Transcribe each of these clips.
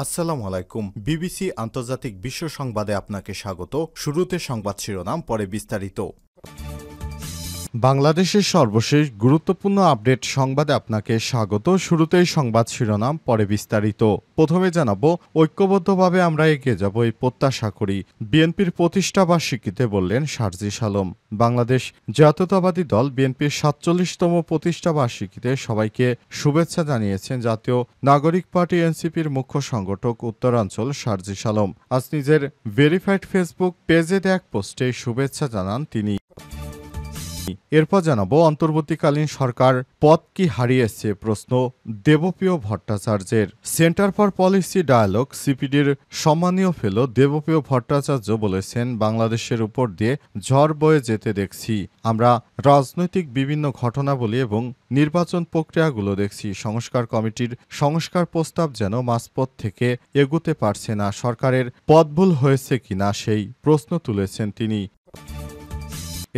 আসসালামু আলাইকুম। বিবিসি আন্তর্জাতিক বিশ্ব সংবাদে আপনাকে স্বাগত। শুরুতে সংবাদ শিরোনাম, পরে বিস্তারিত। বাংলাদেশের সর্বশেষ গুরুত্বপূর্ণ আপডেট সংবাদে আপনাকে স্বাগত। শুরুতেই সংবাদ শিরোনাম, পরে বিস্তারিত। প্রথমে জানাবো, ঐক্যবদ্ধভাবে আমরা এগিয়ে যাব এই প্রত্যাশা করি। বিএনপির প্রতিষ্ঠা বার্ষিকীতে বললেন সার্জিস আলম। বাংলাদেশ জাতীয়তাবাদী দল বিএনপির ৪৭তম প্রতিষ্ঠা বার্ষিকীতে সবাইকে শুভেচ্ছা জানিয়েছেন জাতীয় নাগরিক পার্টি এনসিপির মুখ্য সংগঠক উত্তরাঞ্চল সার্জিস আলম। আজ নিজের ভেরিফাইড ফেসবুক পেজে এক পোস্টে শুভেচ্ছা জানান তিনি। এরপর জানাবো, অন্তর্বর্তীকালীন সরকার পদ কি হারিয়েছে প্রশ্ন দেবপ্রিয় ভট্টাচার্যের। সেন্টার ফর পলিসি ডায়ালগ সিপিডির সম্মানীয় ফেলো দেবপ্রিয় ভট্টাচার্য বলেছেন, বাংলাদেশের উপর দিয়ে ঝড় বয়ে যেতে দেখছি। আমরা রাজনৈতিক বিভিন্ন ঘটনাবলী এবং নির্বাচন প্রক্রিয়াগুলো দেখছি। সংস্কার কমিটির সংস্কার প্রস্তাব যেন মাঝপথ থেকে এগুতে পারছে না। সরকারের পথভুল হয়েছে কিনা সেই প্রশ্ন তুলেছেন তিনি।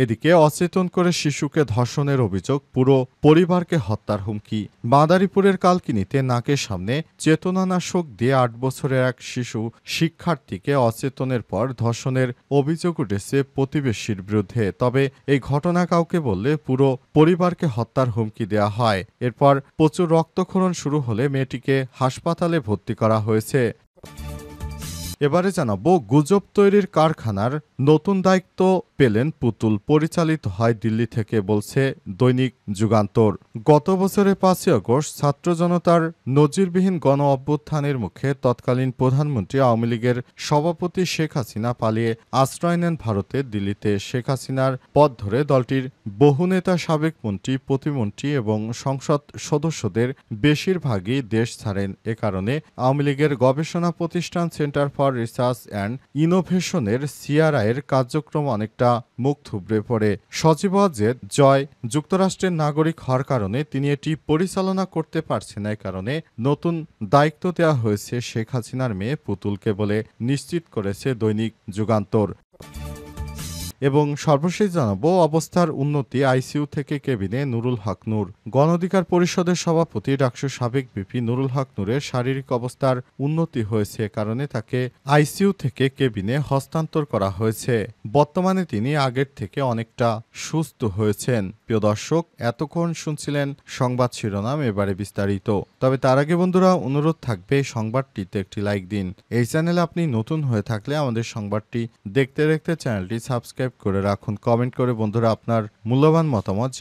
এদিকে অচেতন করে শিশুকে ধর্ষণের অভিযোগ, পুরো পরিবারকে হত্যার হুমকি। মাদারীপুরের কালকিনিতে নাকের সামনে চেতনানাশক দিয়ে ৮ বছরের এক শিশু শিক্ষার্থীকে অচেতনের পর ধর্ষণের অভিযোগ উঠেছে প্রতিবেশীর বিরুদ্ধে। তবে এই ঘটনা কাউকে বললে পুরো পরিবারকে হত্যার হুমকি দেওয়া হয়। এরপর প্রচুর রক্তক্ষরণ শুরু হলে মেয়েটিকে হাসপাতালে ভর্তি করা হয়েছে। এবারে জানাবো, গুজব তৈরির কারখানার নতুন দায়িত্ব পেলেন পুতুল। পরিচালিত হয় দিল্লি থেকে, বলছে দৈনিক যুগান্তর। গত বছরের ৫ই আগস্ট ছাত্র জনতার নজিরবিহীন গণ অভ্যুত্থানের মুখে তৎকালীন প্রধানমন্ত্রী আওয়ামী লীগের সভাপতি শেখ হাসিনা পালিয়ে আশ্রয় নেন ভারতের দিল্লিতে। শেখ হাসিনার পথ ধরে দলটির বহু নেতা, সাবেক মন্ত্রী, প্রতিমন্ত্রী এবং সংসদ সদস্যদের বেশিরভাগই দেশ ছাড়েন। এ কারণে আওয়ামী লীগের গবেষণা প্রতিষ্ঠান সেন্টার ফর রিসার্চ অ্যান্ড ইনোভেশনের সিআরআইয়ের কার্যক্রম অনেকটা মুখ থুবড়ে পড়ে। সজীব ওয়াজেদ জয় যুক্তরাষ্ট্রের নাগরিক হওয়ার কারণে তিনি এটি পরিচালনা করতে পারছেন না। কারণে নতুন দায়িত্ব দেওয়া হয়েছে শেখ হাসিনার মেয়ে পুতুলকে বলে নিশ্চিত করেছে দৈনিক যুগান্তর। এবং সর্বশেষ জানাবো, অবস্থার উন্নতি, আইসিইউ থেকে কেবিনে নুরুল হক নূর। গণ অধিকার পরিষদের সভাপতি ডাকসুর সাবেক ভিপি নুরুল হক নূরের শারীরিক অবস্থার উন্নতি হয়েছে, কারণে তাকে আইসিইউ থেকে কেবিনে হস্তান্তর করা হয়েছে। বর্তমানে তিনি আগের থেকে অনেকটা সুস্থ হয়েছেন। প্রিয় দর্শক, এতক্ষণ শুনছিলেন সংবাদ শিরোনাম, এবারে বিস্তারিত। তবে তার আগে বন্ধুরা, অনুরোধ থাকবে সংবাদটিতে একটি লাইক দিন। এই চ্যানেলে আপনি নতুন হয়ে থাকলে আমাদের সংবাদটি দেখতে দেখতে চ্যানেলটি সাবস্ক্রাইব করে রাখুন। কমেন্ট করে বন্ধুরা আপনার মূল্যবান মতামত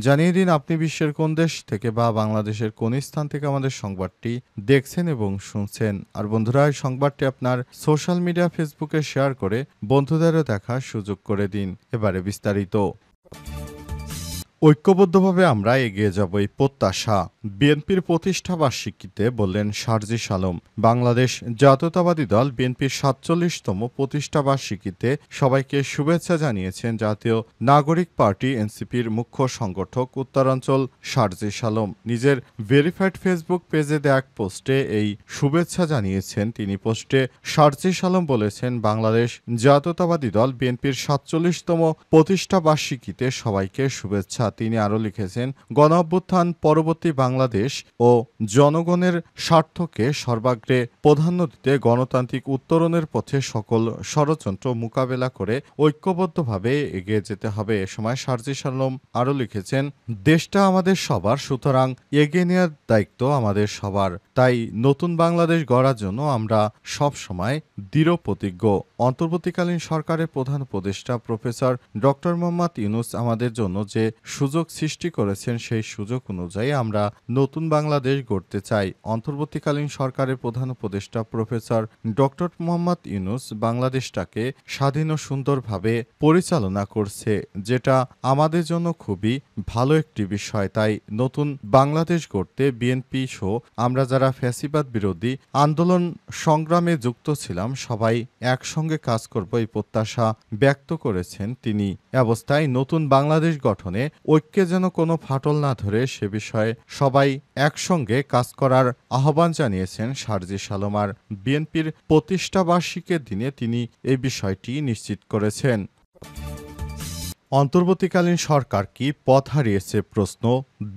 জানিয়ে দিন আপনি বিশ্বের কোন দেশ থেকে বা বাংলাদেশের কোন স্থান থেকে আমাদের সংবাদটি দেখছেন এবং শুনছেন। আর বন্ধুরা, এই সংবাদটি আপনার সোশ্যাল মিডিয়া ফেসবুকে শেয়ার করে বন্ধুদেরও দেখার সুযোগ করে দিন। এবারে বিস্তারিত। ঐক্যবদ্ধভাবে আমরা এগিয়ে যাব এই প্রত্যাশা, বিএনপির প্রতিষ্ঠা বার্ষিকীতে বললেন সার্জিস আলম। বাংলাদেশ জাতীয়তাবাদী দল বিএনপির ৪৭তম প্রতিষ্ঠা বার্ষিকীতে সবাইকে শুভেচ্ছা জানিয়েছেন জাতীয় নাগরিক পার্টি এনসিপির মুখ্য সংগঠক উত্তরাঞ্চল সার্জিস আলম। নিজের ভেরিফাইড ফেসবুক পেজে এক পোস্টে এই শুভেচ্ছা জানিয়েছেন তিনি। পোস্টে সার্জিস আলম বলেছেন, বাংলাদেশ জাতীয়তাবাদী দল বিএনপির ৪৭তম প্রতিষ্ঠা বার্ষিকীতে সবাইকে শুভেচ্ছা। তিনি আরও লিখেছেন, গণ অভ্যুত্থান পরবর্তী বাংলাদেশ ও জনগণের স্বার্থকে সর্বাগ্রে প্রাধান্য দিতে গণতান্ত্রিক উত্তরণের পথে সকল ষড়যন্ত্র মোকাবেলা করে ঐক্যবদ্ধভাবে এগিয়ে যেতে হবে। এ সময় সার্জিস আলম আরও লিখেছেন, দেশটা আমাদের সবার, সুতরাং এগিয়ে নেওয়ার দায়িত্ব আমাদের সবার। তাই নতুন বাংলাদেশ গড়ার জন্য আমরা সব সময় দৃঢ় প্রতিজ্ঞ। অন্তর্বর্তীকালীন সরকারের প্রধান উপদেষ্টা প্রফেসর ডক্টর মোহাম্মদ ইউনূস আমাদের জন্য যে সুযোগ সৃষ্টি করেছেন, সেই সুযোগ অনুযায়ী আমরা নতুন বাংলাদেশ গড়তে চাই। অন্তর্বর্তীকালীন সরকারের প্রধান উপদেষ্টা প্রফেসর ডক্টর মোহাম্মদ ইউনূস বাংলাদেশটাকে স্বাধীন ও সুন্দরভাবে পরিচালনা করছে, যেটা আমাদের জন্য খুবই ভালো একটি বিষয়। তাই নতুন বাংলাদেশ গড়তে বিএনপি সহ আমরা যারা ফ্যাসিবাদ বিরোধী আন্দোলন সংগ্রামে যুক্ত ছিলাম, সবাই একসঙ্গে কাজ করব, এই প্রত্যাশা ব্যক্ত করেছেন তিনি। অবস্থায় নতুন বাংলাদেশ গঠনে ঐক্যে যেন কোনো ফাটল না ধরে সে বিষয়ে সবাই একসঙ্গে কাজ করার আহ্বান জানিয়েছেন সার্জিস আলম। আর বিএনপির প্রতিষ্ঠা বার্ষিকীর দিনে তিনি এই বিষয়টি নিশ্চিত করেছেন। অন্তর্বর্তীকালীন সরকার কি পথ হারিয়েছে প্রশ্ন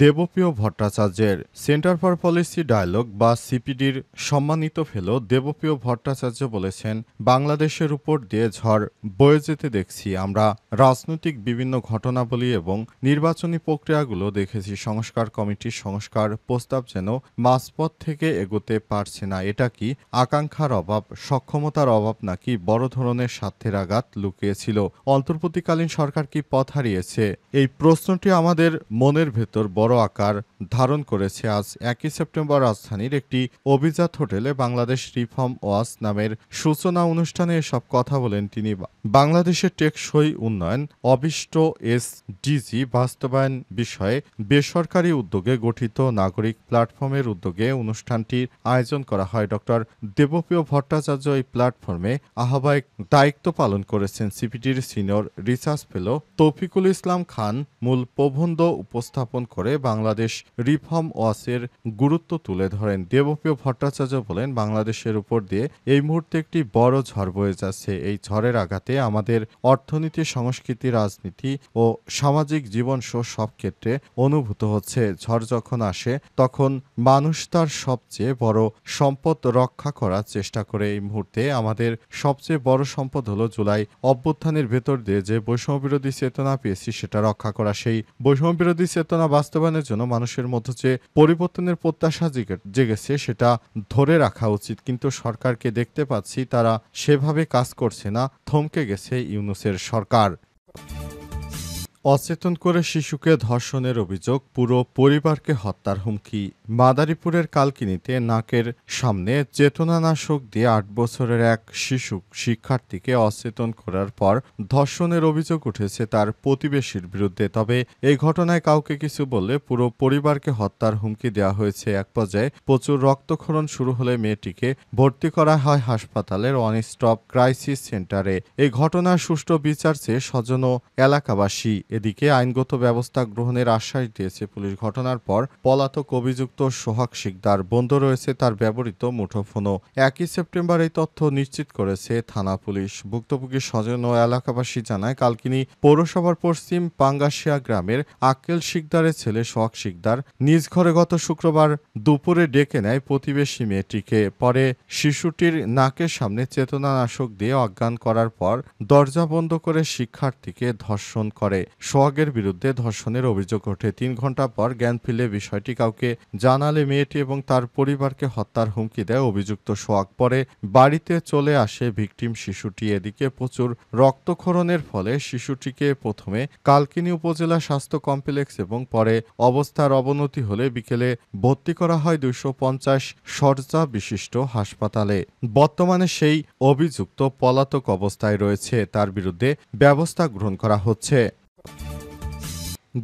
দেবপ্রিয় ভট্টাচার্যের। সেন্টার ফর পলিসি ডায়ালগ বা সিপিডির সম্মানিত ফেলো দেবপ্রিয় ভট্টাচার্য বলেছেন, বাংলাদেশের উপর দিয়ে ঝড় বয়ে যেতে দেখছি আমরা। রাজনৈতিক বিভিন্ন ঘটনাবলী এবং নির্বাচনী প্রক্রিয়াগুলো দেখেছি। সংস্কার কমিটির সংস্কার প্রস্তাব যেন মাঝপথ থেকে এগোতে পারছে না। এটা কি আকাঙ্ক্ষার অভাব, সক্ষমতার অভাব, নাকি বড় ধরনের স্বার্থের আঘাত লুকিয়েছিল? অন্তর্বর্তীকালীন সরকার কি পথ হারিয়েছে? এই প্রশ্নটি আমাদের মনের ভেতর বড় আকার ধারণ করেছে। আজ 1 সেপ্টেম্বর রাজধানীর একটি অভিজাত হোটেলে বাংলাদেশ রিফর্ম ওয়াচ নামের সূচনা অনুষ্ঠানে এসব কথা বলেন তিনি। বাংলাদেশের টেকসই উন্নয়ন অবিষ্ট এসডিজি বাস্তবায়ন বিষয়ে বেসরকারি উদ্যোগে গঠিত নাগরিক প্ল্যাটফর্মের উদ্যোগে অনুষ্ঠানটির আয়োজন করা হয়। ডক্টর দেবপ্রিয় ভট্টাচার্য এই প্ল্যাটফর্মে আহ্বায়ক দায়িত্ব পালন করেছেন। সিপিডির senior research fellow Taufiqul Islam Khan মূল প্রবন্ধ উপস্থাপন করে বাংলাদেশ রিফর্ম ওয়াচের গুরুত্ব তুলে ধরেন। দেবপ্রিয় ভট্টাচার্য বলেন, বাংলাদেশের উপর দিয়ে এই মুহূর্তে একটি বড় ঝড় বয়ে যাচ্ছে। এই ঝড়ের আঘাতে আমাদের অর্থনীতি, সংস্কৃতি, রাজনীতি ও সামাজিক জীবন সব ক্ষেত্রে অনুভূত হচ্ছে। ঝড় যখন আসে তখন মানুষ তার সবচেয়ে বড় সম্পদ রক্ষা করার চেষ্টা করে। এই মুহূর্তে আমাদের সবচেয়ে বড় সম্পদ হলো জুলাই অভ্যুত্থানের ভেতর দিয়ে যে বৈষম্যবিরোধী চেতনা পেয়েছি সেটা রক্ষা করা। সেই বৈষম্যবিরোধী চেতনা বাস্তবায়নের জন্য মানুষের মধ্যে যে পরিবর্তনের প্রত্যাশা জেগেছে সেটা ধরে রাখা উচিত। কিন্তু সরকারকে দেখতে পাচ্ছি তারা সেভাবে কাজ করছে না। থমকে গেছে ইউনূসের সরকার। অচেতন করে শিশুকে ধর্ষণের অভিযোগ, পুরো পরিবারকে হত্যার হুমকি। মাদারীপুরের কালকিনিতে নাকের সামনে চেতনানাশক দিয়ে 8 বছরের এক শিশু শিক্ষার্থীকে অচেতন করার পর ধর্ষণের অভিযোগ উঠেছে তার প্রতিবেশীর বিরুদ্ধে। তবে এই ঘটনায় কাউকে কিছু বললে পুরো পরিবারকে হত্যার হুমকি দেওয়া হয়েছে। এক পর্যায়ে প্রচুর রক্তক্ষরণ শুরু হলে মেয়েটিকে ভর্তি করা হয় হাসপাতালের ওয়ান স্টপ ক্রাইসিস সেন্টারে। এই ঘটনার সুষ্ঠু বিচার চেয়ে স্বজন ও এলাকাবাসী এদিকে আইনগত ব্যবস্থা গ্রহণের আশ্বাস দিয়েছে পুলিশ। ঘটনার পর পলাতক অভিযুক্ত সোহাগ শিকদার বন্ধ রয়েছে তার ব্যবহৃত মুঠোফোনও। 1 সেপ্টেম্বর এই তথ্য নিশ্চিত করেছে থানা পুলিশ। ভুক্তভোগী স্বজন ও এলাকাবাসী জানায়, কালকিনি পৌরসভার পশ্চিম পাঙ্গাশিয়া গ্রামের আক্কেল শিকদারের ছেলে সোহাগ শিকদার নিজ ঘরে গত শুক্রবার দুপুরে ডেকে নেয় প্রতিবেশী মেয়েটিকে। পরে শিশুটির নাকের সামনে চেতনানাশক দিয়ে অজ্ঞান করার পর দরজা বন্ধ করে শিক্ষার্থীকে ধর্ষণ করে। সোহাগের বিরুদ্ধে ধর্ষণের অভিযোগ ওঠে। 3 ঘন্টা পর জ্ঞান ফিরলে বিষয়টি কাউকে জানালে মেয়েটি এবং তার পরিবারকে হত্যার হুমকি দেয় অভিযুক্ত সোহাগ। পরে বাড়িতে চলে আসে ভিকটিম শিশুটি। এদিকে প্রচুর রক্তক্ষরণের ফলে শিশুটিকে প্রথমে কালকিনি উপজেলা স্বাস্থ্য কমপ্লেক্স এবং পরে অবস্থার অবনতি হলে বিকেলে ভর্তি করা হয় 250 শয্যা বিশিষ্ট হাসপাতালে। বর্তমানে সেই অভিযুক্ত পলাতক অবস্থায় রয়েছে, তার বিরুদ্ধে ব্যবস্থা গ্রহণ করা হচ্ছে।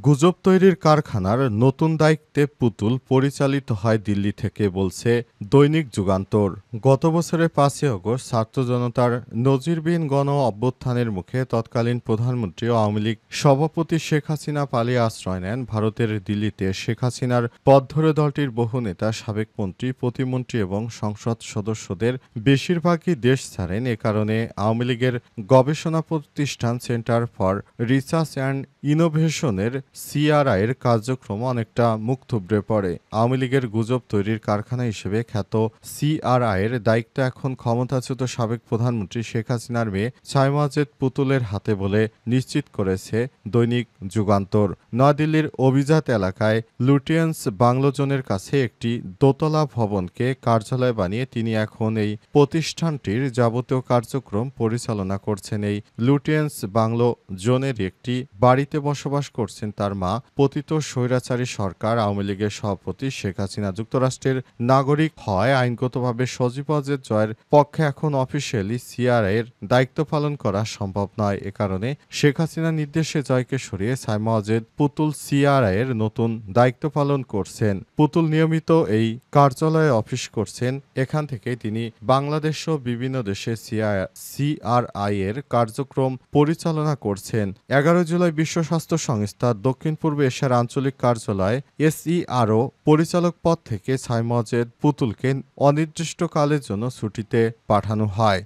গুজব তৈরির কারখানার নতুন দায়িত্বে পুতুল পরিচালিত হয় দিল্লি থেকে, বলছে দৈনিক যুগান্তর। গত বছরের 5 আগস্ট ছাত্র জনতার নজিরবিহীন গণ অভ্যুত্থানের মুখে তৎকালীন প্রধানমন্ত্রী ও আওয়ামী লীগ সভাপতি শেখ হাসিনা পালিয়ে আশ্রয় নেন ভারতের দিল্লিতে। শেখ হাসিনার পথ ধরে দলটির বহু নেতা, সাবেক মন্ত্রী, প্রতিমন্ত্রী এবং সংসদ সদস্যদের বেশিরভাগই দেশ ছাড়েন। এ কারণে আওয়ামী লীগের গবেষণা প্রতিষ্ঠান সেন্টার ফর রিসার্চ অ্যান্ড ইনোভেশনের সিআরআইয়ের কার্যক্রম অনেকটা মুখ থুবড়ে পড়ে। আওয়ামী লীগের গুজব তৈরির কারখানা হিসেবে খ্যাত সিআরআইয়ের দায়িত্ব এখন ক্ষমতাচ্যুত সাবেক প্রধানমন্ত্রী শেখ হাসিনার মেয়ে ছাইমুয়াজেদ পুতুলের হাতে বলে নিশ্চিত করেছে দৈনিক যুগান্তর। নয়াদিল্লির অভিজাত এলাকায় লুটিয়েন্স বাংলোজনের কাছে একটি দোতলা ভবনকে কার্যালয় বানিয়ে তিনি এখন এই প্রতিষ্ঠানটির যাবতীয় কার্যক্রম পরিচালনা করছেন। এই লুটিয়েন্স বাংলো জোনের একটি বাড়িতে বসবাস করছেন তার মা। পতিত স্বৈরাচারী সরকার আওয়ামী লীগের সভাপতি শেখ হাসিনা যুক্তরাষ্ট্রের নাগরিক হয় আইনগতভাবে সজীব ওয়াজেদ জয়ের পক্ষে এখন অফিসিয়ালি সিআরআইয়ের দায়িত্ব পালন করা সম্ভব নয়। এ কারণে শেখ হাসিনার নির্দেশে জয়কে সরিয়ে ছাইমুয়াজেদ পুতুল সিআরআইয়ের নতুন দায়িত্ব পালন করছেন। পুতুল নিয়মিত এই কার্যালয়ে অফিস করছেন। এখান থেকেই তিনি বাংলাদেশ ও বিভিন্ন দেশে সিআরআই এর কার্যক্রম পরিচালনা করছেন। 11 জুলাই বিশ্ব স্বাস্থ্য সংস্থা দক্ষিণ পূর্ব এশিয়ার আঞ্চলিক কার্যালয় এসইআরও পরিচালক পদ থেকে ছাইমুয়াজেদ পুতুলকে অনির্দিষ্টকালের জন্য ছুটিতে পাঠানো হয়।